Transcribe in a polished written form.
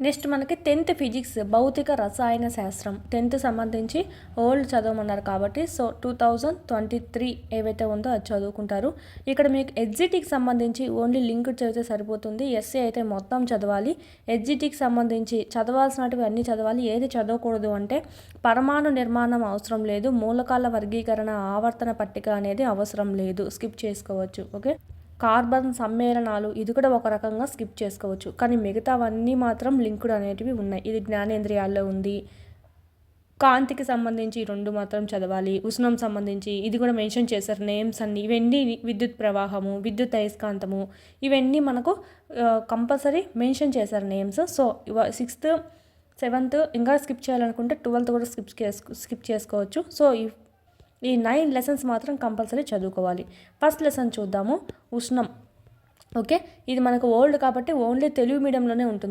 Next మనకి 10th physics భౌతిక రసాయన శాస్త్రం 10th సంబంధించి ఓల్డ్ చదవమన్నారు కాబట్టి సో 2023 ఏవైతే ఉందో అది చదువుకుంటారు. ఇక్కడ మీకు ఎస్జిటికి సంబంధించి ఓన్లీ లింక్ చదివితే సరిపోతుంది. ఎస్ఏ అయితే మొత్తం చదవాలి. ఎస్జిటికి సంబంధించి చదవాల్సినవి అన్నీ చదవాలి. ఏది చదవకూడదు అంటే పరమాణు నిర్మాణం అవసరం లేదు, మూలకాల వర్గీకరణ ఆవర్తన పట్టిక అనేది అవసరం లేదు, స్కిప్ చేసుకోవచ్చు. ఓకే, కార్బన్ సమ్మేళనాలు ఇది కూడా ఒక రకంగా స్కిప్ చేసుకోవచ్చు. కానీ మిగతావన్నీ మాత్రం లింక్డ్ అనేటివి ఉన్నాయి. ఇది జ్ఞానేంద్రియాల్లో ఉంది. కాంతికి సంబంధించి 2 మాత్రం చదవాలి. ఉష్ణం సంబంధించి ఇది కూడా మెన్షన్ చేశారు నేమ్స్ అన్ని. ఇవన్నీ విద్యుత్ ప్రవాహము, విద్యుత్ అయస్కాంతము ఇవన్నీ మనకు కంపల్సరీ మెన్షన్ చేశారు నేమ్స్. సో 6th 7th ఇంకా స్కిప్ చేయాలనుకుంటే 12th కూడా స్కిప్ చేసుకోవచ్చు. సో ఈ 9 లెసన్స్ మాత్రం కంపల్సరీ చదువుకోవాలి. ఫస్ట్ లెసన్ చూద్దాము, ఉష్ణం. ఓకే, ఇది మనకు ఓల్డ్ కాబట్టి ఓన్లీ తెలుగు మీడియంలోనే ఉంటుంది.